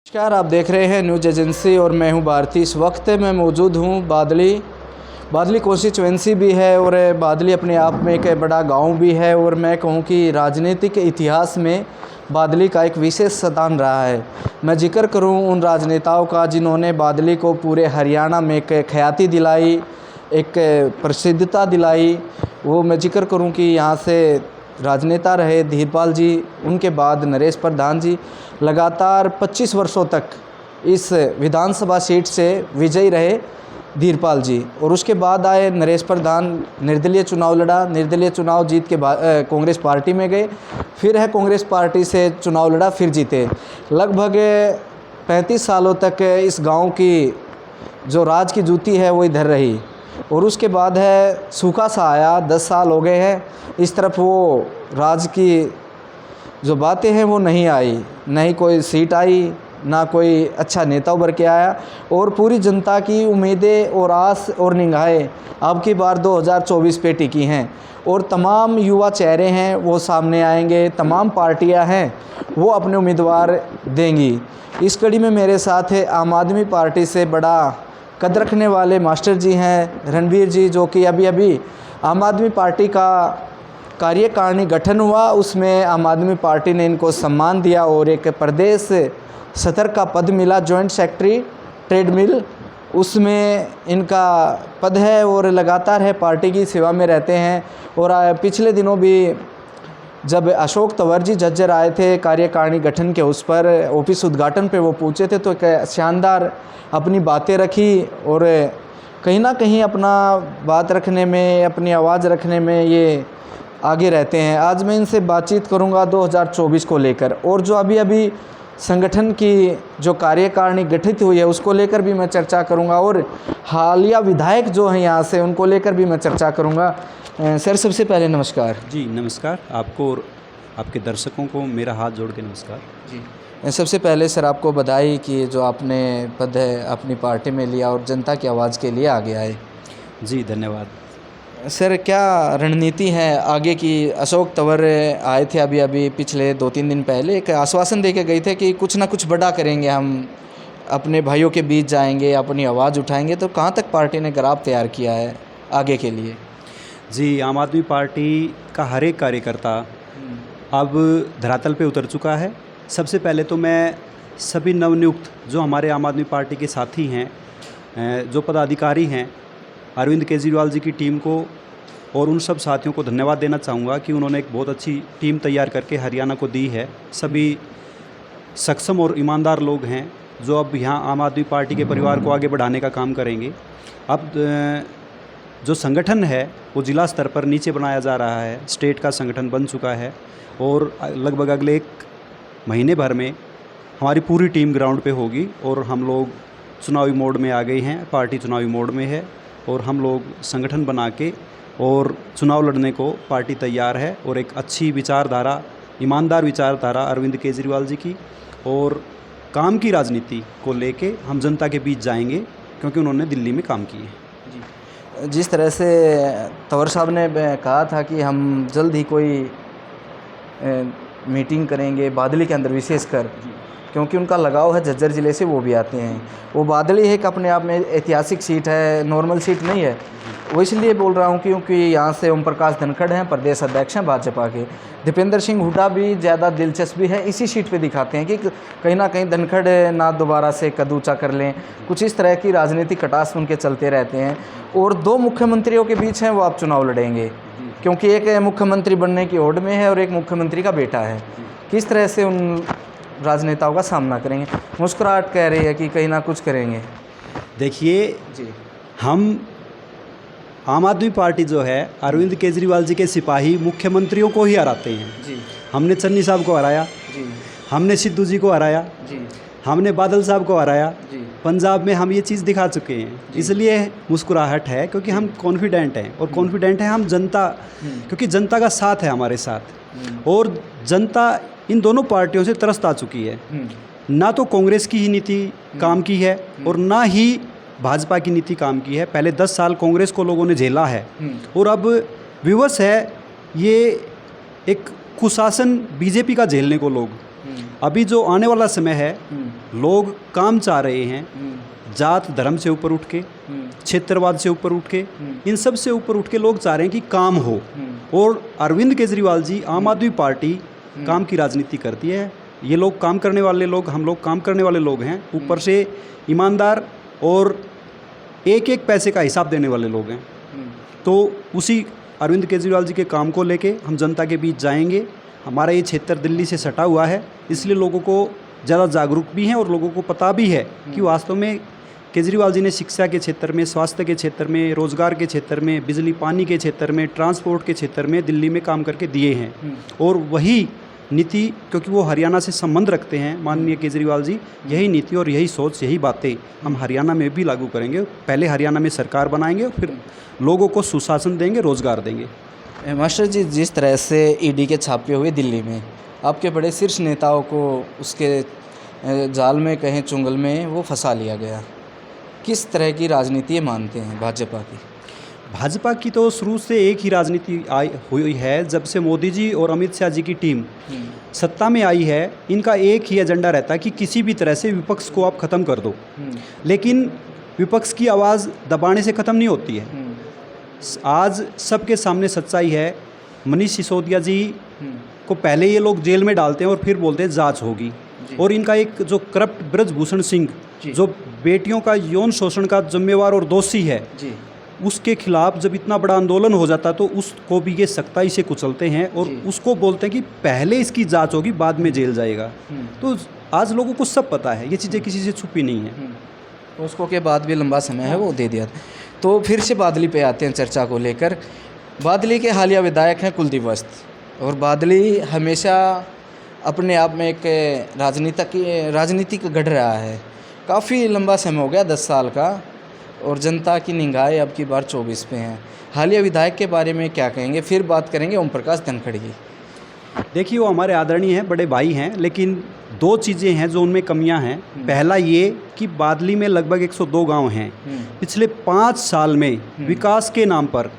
नमस्कार, आप देख रहे हैं न्यूज़ एजेंसी और मैं हूं भारती। इस वक्त मैं मौजूद हूं बादली कॉन्स्टिट्यूएंसी भी है और बादली अपने आप में एक बड़ा गांव भी है और मैं कहूं कि राजनीतिक इतिहास में बादली का एक विशेष स्थान रहा है। मैं जिक्र करूं उन राजनेताओं का जिन्होंने बादली को पूरे हरियाणा में एक ख्याति दिलाई, एक प्रसिद्धता दिलाई। वो मैं जिक्र करूं कि यहाँ से राजनेता रहे धीरपाल जी, उनके बाद नरेश प्रधान जी लगातार 25 वर्षों तक इस विधानसभा सीट से विजयी रहे धीरपाल जी, और उसके बाद आए नरेश प्रधान, निर्दलीय चुनाव लड़ा, निर्दलीय चुनाव जीत के बाद कांग्रेस पार्टी में गए, फिर है कांग्रेस पार्टी से चुनाव लड़ा, फिर जीते। लगभग 35 सालों तक इस गांव की जो राज की जूती है वो इधर रही, और उसके बाद है सूखा सा आया, 10 साल हो गए हैं, इस तरफ वो राज की जो बातें हैं वो नहीं आई, नहीं कोई सीट आई, ना कोई अच्छा नेता उभर के आया, और पूरी जनता की उम्मीदें और आस और निगाहें अब की बार 2024 पे टिकी हैं, और तमाम युवा चेहरे हैं वो सामने आएंगे, तमाम पार्टियां हैं वो अपने उम्मीदवार देंगी। इस कड़ी में मेरे साथ है आम आदमी पार्टी से बड़ा कद रखने वाले मास्टर जी हैं रणबीर जी, जो कि अभी आम आदमी पार्टी का कार्यकारिणी गठन हुआ, उसमें आम आदमी पार्टी ने इनको सम्मान दिया और एक प्रदेश सदर का पद मिला, जॉइंट सेक्रेटरी ट्रेड मिल, उसमें इनका पद है और लगातार है पार्टी की सेवा में रहते हैं। और पिछले दिनों भी जब अशोक तंवर जी झज्जर आए थे कार्यकारिणी गठन के उस पर ऑफिस उद्घाटन पे वो पूछे थे, तो एक शानदार अपनी बातें रखी और कहीं ना कहीं अपना बात रखने में, अपनी आवाज़ रखने में ये आगे रहते हैं। आज मैं इनसे बातचीत करूंगा 2024 को लेकर, और जो अभी संगठन की जो कार्यकारिणी गठित हुई है उसको लेकर भी मैं चर्चा करूंगा, और हालिया विधायक जो हैं यहाँ से उनको लेकर भी मैं चर्चा करूंगा। सर, सबसे पहले नमस्कार। जी नमस्कार, आपको और आपके दर्शकों को मेरा हाथ जोड़ के नमस्कार जी। सबसे पहले सर आपको बधाई कि जो आपने पद है अपनी पार्टी में लिया और जनता की आवाज़ के लिए आगे आए। जी धन्यवाद। सर, क्या रणनीति है आगे की? अशोक तंवर आए थे अभी पिछले 2-3 दिन पहले, एक आश्वासन दे के गए थे कि कुछ ना कुछ बड़ा करेंगे, हम अपने भाइयों के बीच जाएंगे, अपनी आवाज़ उठाएंगे, तो कहाँ तक पार्टी ने ग्राफ तैयार किया है आगे के लिए? जी, आम आदमी पार्टी का हर एक कार्यकर्ता अब धरातल पे उतर चुका है। सबसे पहले तो मैं सभी नवनियुक्त जो हमारे आम आदमी पार्टी के साथी हैं, जो पदाधिकारी हैं, अरविंद केजरीवाल जी की टीम को और उन सब साथियों को धन्यवाद देना चाहूँगा कि उन्होंने एक बहुत अच्छी टीम तैयार करके हरियाणा को दी है। सभी सक्षम और ईमानदार लोग हैं जो अब यहाँ आम आदमी पार्टी के परिवार को आगे बढ़ाने का काम करेंगे। अब जो संगठन है वो जिला स्तर पर नीचे बनाया जा रहा है, स्टेट का संगठन बन चुका है, और लगभग अगले 1 महीने भर में हमारी पूरी टीम ग्राउंड पे होगी, और हम लोग चुनावी मोड में आ गए हैं, पार्टी चुनावी मोड में है, और हम लोग संगठन बना के और चुनाव लड़ने को पार्टी तैयार है। और एक अच्छी विचारधारा, ईमानदार विचारधारा अरविंद केजरीवाल जी की और काम की राजनीति को लेके हम जनता के बीच जाएंगे, क्योंकि उन्होंने दिल्ली में काम किए हैं। जिस तरह से तंवर साहब ने कहा था कि हम जल्द ही कोई मीटिंग करेंगे बादली के अंदर, विशेषकर क्योंकि उनका लगाव है झज्जर ज़िले से, वो भी आते हैं। वो बादली एक अपने आप में ऐतिहासिक सीट है, नॉर्मल सीट नहीं है। वो इसलिए बोल रहा हूँ क्योंकि यहाँ से ओम प्रकाश धनखड़ हैं, प्रदेश अध्यक्ष हैं भाजपा के। दीपेंद्र सिंह हुड्डा भी ज़्यादा दिलचस्पी है इसी सीट पे दिखाते हैं कि कहीं ना कहीं धनखड़ ना दोबारा से कद ऊँचा कर लें, कुछ इस तरह की राजनीतिक कटास उनके चलते रहते हैं। और 2 मुख्यमंत्रियों के बीच हैं वो आप चुनाव लड़ेंगे, क्योंकि एक मुख्यमंत्री बनने की होड़ में है और एक मुख्यमंत्री का बेटा है। किस तरह से उन राजनेताओं का सामना करेंगे? मुस्कुराहट कह रही है कि कहीं ना कुछ करेंगे। देखिए जी, हम आम आदमी पार्टी जो है अरविंद केजरीवाल जी के सिपाही मुख्यमंत्रियों को ही हराते हैं जी। हमने चन्नी साहब को हराया जी, हमने सिद्धू जी को हराया जी, हमने बादल साहब को हराया जी। पंजाब में हम ये चीज़ दिखा चुके हैं, इसलिए मुस्कुराहट है, क्योंकि हम कॉन्फिडेंट हैं, और कॉन्फिडेंट हैं हम जनता, क्योंकि जनता का साथ है हमारे साथ, और जनता इन दोनों पार्टियों से त्रस्त आ चुकी है। ना तो कांग्रेस की ही नीति काम की है और ना ही भाजपा की नीति काम की है। पहले 10 साल कांग्रेस को लोगों ने झेला है, और अब विवश है ये एक कुशासन बीजेपी का झेलने को लोग। अभी जो आने वाला समय है, लोग काम चाह रहे हैं, जात धर्म से ऊपर उठ के, क्षेत्रवाद से ऊपर उठ के, इन सब से ऊपर उठ के लोग चाह रहे हैं कि काम हो। और अरविंद केजरीवाल जी, आम आदमी पार्टी काम की राजनीति करती है। ये लोग काम करने वाले लोग, हम लोग काम करने वाले लोग हैं, ऊपर से ईमानदार और एक एक पैसे का हिसाब देने वाले लोग हैं। तो उसी अरविंद केजरीवाल जी के काम को लेके हम जनता के बीच जाएंगे। हमारा ये क्षेत्र दिल्ली से सटा हुआ है, इसलिए लोगों को ज़्यादा जागरूक भी हैं और लोगों को पता भी है कि वास्तव में केजरीवाल जी ने शिक्षा के क्षेत्र में, स्वास्थ्य के क्षेत्र में, रोजगार के क्षेत्र में, बिजली पानी के क्षेत्र में, ट्रांसपोर्ट के क्षेत्र में दिल्ली में काम करके दिए हैं। और वही नीति, क्योंकि वो हरियाणा से संबंध रखते हैं माननीय केजरीवाल जी, यही नीति और यही सोच, यही बातें हम हरियाणा में भी लागू करेंगे। पहले हरियाणा में सरकार बनाएंगे, फिर लोगों को सुशासन देंगे, रोजगार देंगे। मास्टर जी, जिस तरह से ईडी के छापे हुए दिल्ली में आपके बड़े शीर्ष नेताओं को उसके जाल में, कहें चुंगल में, वो फंसा लिया गया, किस तरह की राजनीति मानते हैं भाजपा की? भाजपा की तो शुरू से एक ही राजनीति आई हुई है। जब से मोदी जी और अमित शाह जी की टीम सत्ता में आई है, इनका एक ही एजेंडा रहता है कि किसी भी तरह से विपक्ष को आप ख़त्म कर दो। लेकिन विपक्ष की आवाज़ दबाने से ख़त्म नहीं होती है। आज सबके सामने सच्चाई है। मनीष सिसोदिया जी को पहले ये लोग जेल में डालते हैं और फिर बोलते हैं जांच होगी। और इनका एक जो करप्ट ब्रजभूषण सिंह, जो बेटियों का यौन शोषण का जिम्मेवार और दोषी है, उसके खिलाफ जब इतना बड़ा आंदोलन हो जाता तो उसको भी ये सख्ताई से कुचलते हैं और उसको बोलते हैं कि पहले इसकी जांच होगी, बाद में जेल जाएगा। तो आज लोगों को सब पता है, ये चीज़ें किसी से छुपी नहीं है। उसको के बाद भी लंबा समय है वो दे दिया। तो फिर से बादली पे आते हैं चर्चा को लेकर। बादली के हालिया विधायक हैं कुलदीप वस्त, और बादली हमेशा अपने आप में एक राजनीतिक गढ़ रहा है। काफ़ी लंबा समय हो गया, 10 साल का, और जनता की निगाहें अब की बार 24 पे हैं। हालिया विधायक के बारे में क्या कहेंगे? फिर बात करेंगे ओम प्रकाश धनखड़ की। देखिए, वो हमारे आदरणीय हैं, बड़े भाई हैं, लेकिन दो चीज़ें हैं जो उनमें कमियां हैं। पहला ये कि बादली में लगभग 102 गांव हैं। पिछले 5 साल में विकास के नाम पर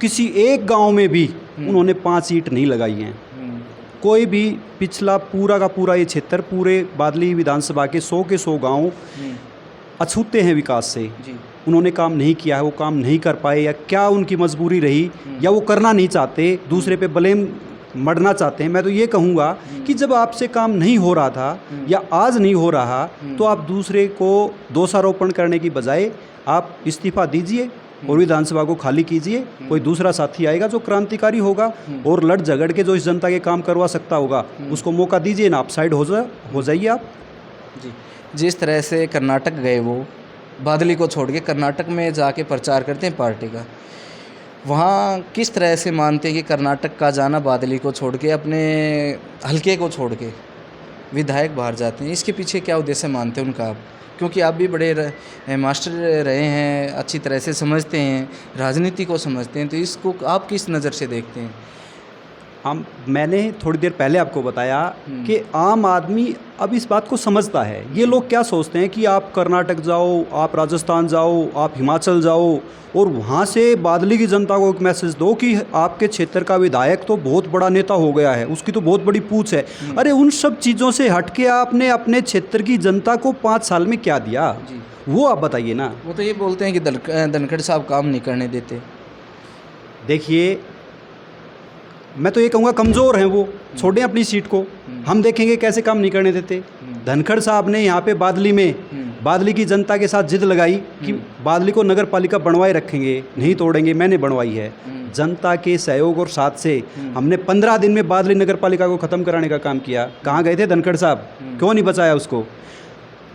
किसी एक गांव में भी उन्होंने 5 ईंट नहीं लगाई हैं। कोई भी पिछला पूरा का पूरा ये क्षेत्र, पूरे बादली विधानसभा के 100 के 100 गाँव अछूते हैं विकास से। उन्होंने काम नहीं किया है, वो काम नहीं कर पाए, या क्या उनकी मजबूरी रही, या वो करना नहीं चाहते, दूसरे पे ब्लेम मढ़ना चाहते हैं। मैं तो ये कहूँगा कि जब आपसे काम नहीं हो रहा था या आज नहीं हो रहा, तो आप दूसरे को दोषारोपण करने की बजाय आप इस्तीफा दीजिए और विधानसभा को खाली कीजिए। कोई दूसरा साथी आएगा जो क्रांतिकारी होगा और लड़ झगड़ के जो इस जनता के काम करवा सकता होगा, उसको मौका दीजिए ना, आप साइड हो जाइए आप। जी, जिस तरह से कर्नाटक गए वो बादली को छोड़ के कर्नाटक में जाके प्रचार करते हैं पार्टी का, वहाँ किस तरह से मानते हैं कि कर्नाटक का जाना बादली को छोड़ के, अपने हल्के को छोड़ के विधायक बाहर जाते हैं? इसके पीछे क्या उद्देश्य मानते हैं उनका आप? क्योंकि आप भी बड़े मास्टर रहे हैं, अच्छी तरह से समझते हैं, राजनीति को समझते हैं, तो इसको आप किस नज़र से देखते हैं? मैंने थोड़ी देर पहले आपको बताया कि आम आदमी अब इस बात को समझता है। ये लोग क्या सोचते हैं कि आप कर्नाटक जाओ, आप राजस्थान जाओ, आप हिमाचल जाओ और वहाँ से बादली की जनता को एक मैसेज दो कि आपके क्षेत्र का विधायक तो बहुत बड़ा नेता हो गया है, उसकी तो बहुत बड़ी पूछ है। अरे उन सब चीज़ों से हट के आपने अपने क्षेत्र की जनता को 5 साल में क्या दिया, वो आप बताइए ना। वो तो ये बोलते हैं कि धनखड़ साहब काम नहीं करने देते। देखिए, मैं तो ये कहूँगा कमज़ोर हैं वो, छोड़ें अपनी सीट को, हम देखेंगे कैसे काम नहीं करने देते। धनखड़ साहब ने यहाँ पे बादली में बादली की जनता के साथ जिद लगाई कि बादली को नगर पालिका बनवाए रखेंगे, नहीं तोड़ेंगे। मैंने बनवाई है जनता के सहयोग और साथ से। हमने 15 दिन में बादली नगर पालिका को ख़त्म कराने का काम किया। कहाँ गए थे धनखड़ साहब? क्यों नहीं बचाया उसको?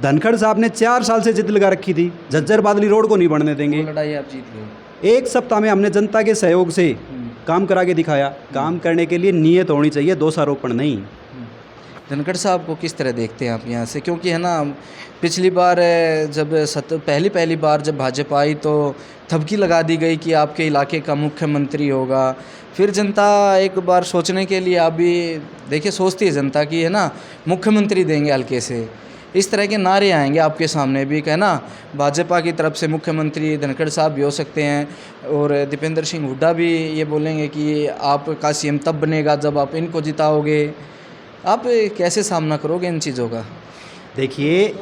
धनखड़ साहब ने 4 साल से जिद लगा रखी थी, झज्जर बादली रोड को नहीं बढ़ने देंगे। लड़ाई आप जीत गए। 1 सप्ताह में हमने जनता के सहयोग से काम करा के दिखाया। काम करने के लिए नीयत होनी चाहिए, दोषारोपण नहीं। धनखड़ साहब को किस तरह देखते हैं आप यहाँ से? क्योंकि है ना, पिछली बार जब पहली बार जब भाजपा आई तो थपकी लगा दी गई कि आपके इलाके का मुख्यमंत्री होगा। फिर जनता एक बार सोचने के लिए, आप भी देखिए सोचती है जनता की, है ना, मुख्यमंत्री देंगे हल्के से। इस तरह के नारे आएंगे आपके सामने भी, कहना भाजपा की तरफ से मुख्यमंत्री धनखड़ साहब भी हो सकते हैं, और दीपेंद्र सिंह हुड्डा भी ये बोलेंगे कि आपका सीएम तब बनेगा जब आप इनको जिताओगे। आप कैसे सामना करोगे इन चीज़ों का? देखिए,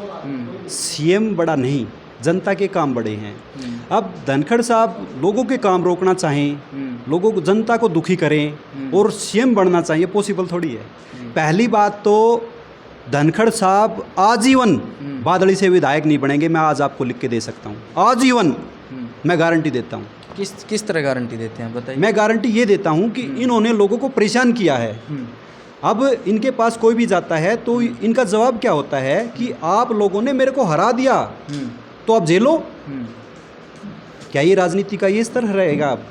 सीएम बड़ा नहीं, जनता के काम बड़े हैं। अब धनखड़ साहब लोगों के काम रोकना चाहें, लोगों को, जनता को दुखी करें और सीएम बनना चाहिए, पॉसिबल थोड़ी है। पहली बात तो धनखड़ साहब आजीवन बादली से विधायक नहीं बनेंगे, मैं आज आपको लिख के दे सकता हूँ, आजीवन मैं गारंटी देता हूँ। किस तरह गारंटी देते हैं बताइए? मैं गारंटी ये देता हूँ कि इन्होंने लोगों को परेशान किया है। अब इनके पास कोई भी जाता है तो इनका जवाब क्या होता है कि आप लोगों ने मेरे को हरा दिया तो आप झेलो। क्या ये राजनीति का ये स्तर रहेगा? अब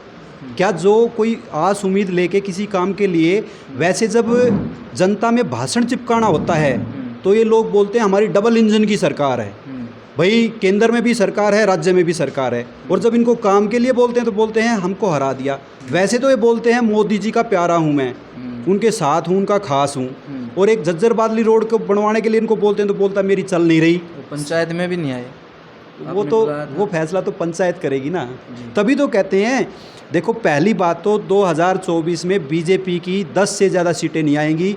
क्या जो कोई आस उम्मीद लेके किसी काम के लिए, वैसे जब जनता में भाषण चिपकाना होता है तो ये लोग बोलते हैं हमारी डबल इंजन की सरकार है। भाई, केंद्र में भी सरकार है, राज्य में भी सरकार है, और जब इनको काम के लिए बोलते हैं तो बोलते हैं हमको हरा दिया। वैसे तो ये बोलते हैं मोदी जी का प्यारा हूँ मैं, उनके साथ हूँ, उनका खास हूँ, और एक झज्जर बादली रोड को बनवाने के लिए इनको बोलते हैं तो बोलता मेरी चल नहीं रही। पंचायत में भी नहीं आए वो फैसला तो पंचायत करेगी ना, तभी तो कहते हैं। देखो, पहली बात तो 2024 में बीजेपी की 10 से ज़्यादा सीटें नहीं आएंगी,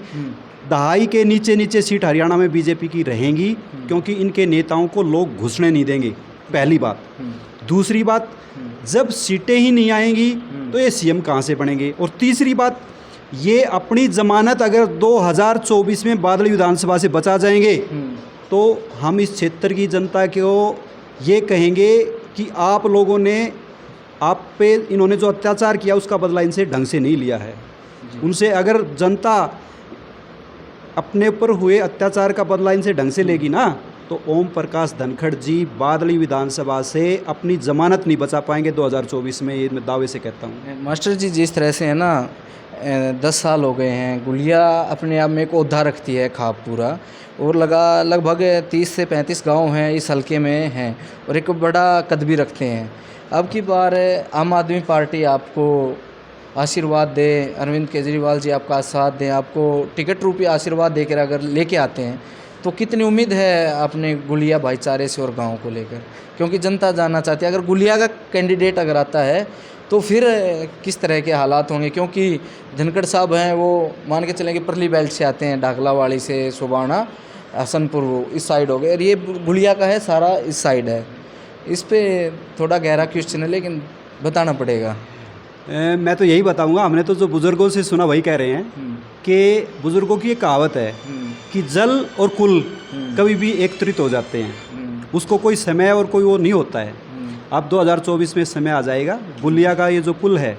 दहाई के नीचे सीट हरियाणा में बीजेपी की रहेंगी, क्योंकि इनके नेताओं को लोग घुसने नहीं देंगे, पहली बात। दूसरी बात, जब सीटें ही नहीं आएंगी तो ये सीएम कहाँ से बनेंगे? और तीसरी बात, ये अपनी जमानत अगर 2024 में बादली विधानसभा से बचा जाएंगे तो हम इस क्षेत्र की जनता को ये कहेंगे कि आप लोगों ने, आप पे इन्होंने जो अत्याचार किया उसका बदला इनसे ढंग से नहीं लिया है। उनसे अगर जनता अपने ऊपर हुए अत्याचार का बदला इनसे ढंग से लेगी ना, तो ओम प्रकाश धनखड़ जी बादली विधानसभा से अपनी जमानत नहीं बचा पाएंगे 2024 में, ये मैं दावे से कहता हूँ। मास्टर जी, जिस तरह से है ना 10 साल हो गए हैं, गुलिया अपने आप में एक ओहदा रखती है खाप पूरा, और लगभग 30 से 35 गांव हैं इस हलके में हैं, और एक बड़ा कद भी रखते हैं। अब की बार आम आदमी पार्टी आपको आशीर्वाद दे, अरविंद केजरीवाल जी आपका साथ दें, आपको टिकट रूपी आशीर्वाद देकर अगर लेके आते हैं, तो कितनी उम्मीद है अपने गुलिया भाईचारे से और गाँव को लेकर? क्योंकि जनता जानना चाहती है, अगर गुलिया का कैंडिडेट अगर आता है तो फिर किस तरह के हालात होंगे? क्योंकि धनखड़ साहब हैं, वो मान के चलें कि परली बेल्ट से आते हैं, ढाकलावाड़ी से, सोबाना, हसनपुर, इस साइड हो गए, और ये गुलिया का है सारा इस साइड है। इस पे थोड़ा गहरा क्वेश्चन है, लेकिन बताना पड़ेगा। मैं तो यही बताऊंगा, हमने तो जो बुज़ुर्गों से सुना वही कह रहे हैं कि बुज़ुर्गों की एक कहावत है कि जल और कुल कभी भी एकत्रित हो जाते हैं, उसको कोई समय और कोई वो नहीं होता है। अब 2024 में समय आ जाएगा, गुलिया का ये जो पुल है,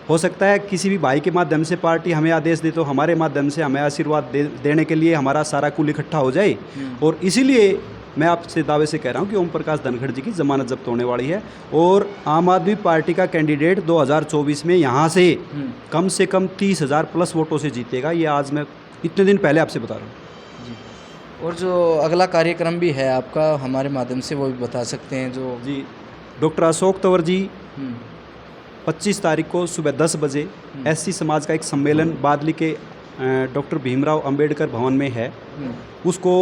हो सकता है किसी भी भाई के माध्यम से पार्टी हमें आदेश दे तो हमारे माध्यम से हमें आशीर्वाद देने के लिए हमारा सारा कुल इकट्ठा हो जाए, और इसीलिए मैं आपसे दावे से कह रहा हूं कि ओम प्रकाश धनखड़ जी की ज़मानत जब्त होने वाली है, और आम आदमी पार्टी का कैंडिडेट 2024 में यहाँ से कम 30,000 प्लस वोटों से जीतेगा। ये आज मैं इतने दिन पहले आपसे बता रहा हूँ। और जो अगला कार्यक्रम भी है आपका, हमारे माध्यम से वो भी बता सकते हैं? जो जी, डॉक्टर अशोक तंवर जी 25 तारीख को सुबह 10 बजे एससी समाज का एक सम्मेलन बादली के डॉक्टर भीमराव अंबेडकर भवन में है, उसको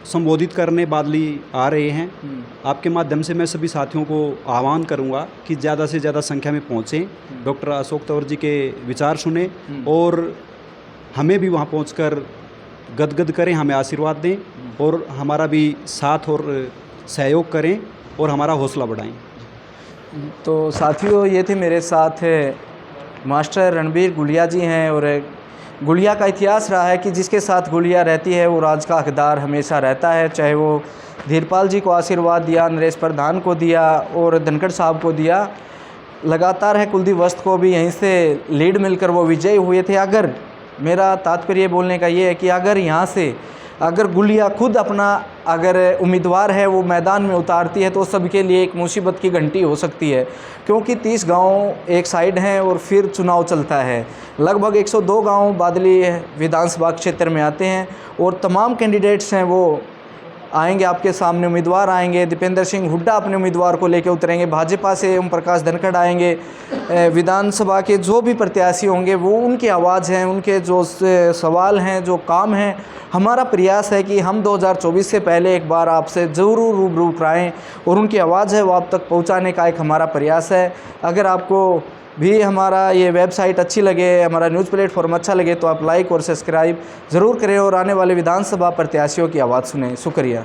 संबोधित करने बादली आ रहे हैं। आपके माध्यम से मैं सभी साथियों को आह्वान करूंगा कि ज़्यादा से ज़्यादा संख्या में पहुँचें, डॉक्टर अशोक तंवर जी के विचार सुने, और हमें भी वहाँ पहुंचकर गदगद करें, हमें आशीर्वाद दें, और हमारा भी साथ और सहयोग करें और हमारा हौसला बढ़ाएं। तो साथियों, ये थे मेरे साथ मास्टर रणबीर गुलिया जी हैं, और गुलिया का इतिहास रहा है कि जिसके साथ गुलिया रहती है वो राज का हकदार हमेशा रहता है, चाहे वो धीरपाल जी को आशीर्वाद दिया, नरेश प्रधान को दिया और धनखड़ साहब को दिया, लगातार है कुलदीप वस्त को भी यहीं से लीड मिलकर वो विजयी हुए थे। अगर मेरा तात्पर्य बोलने का ये है कि अगर यहाँ से अगर गुलिया खुद अपना अगर उम्मीदवार है वो मैदान में उतारती है तो सबके लिए एक मुसीबत की घंटी हो सकती है, क्योंकि 30 गांव एक साइड हैं और फिर चुनाव चलता है। लगभग 102 गांव बादली विधानसभा क्षेत्र में आते हैं, और तमाम कैंडिडेट्स हैं वो आएंगे आपके सामने, उम्मीदवार आएंगे। दीपेंद्र सिंह हुड्डा अपने उम्मीदवार को लेकर उतरेंगे, भाजपा से ओम प्रकाश धनखड़ आएंगे, विधानसभा के जो भी प्रत्याशी होंगे वो उनकी आवाज़ हैं, उनके जो सवाल हैं, जो काम हैं। हमारा प्रयास है कि हम 2024 से पहले एक बार आपसे ज़रूर रूबरू कराएँ, और उनकी आवाज़ है वो आप तक पहुँचाने का एक हमारा प्रयास है। अगर आपको भी हमारा ये वेबसाइट अच्छी लगे, हमारा न्यूज़ प्लेटफॉर्म अच्छा लगे तो आप लाइक और सब्सक्राइब ज़रूर करें और आने वाले विधानसभा प्रत्याशियों की आवाज़ सुनें। शुक्रिया।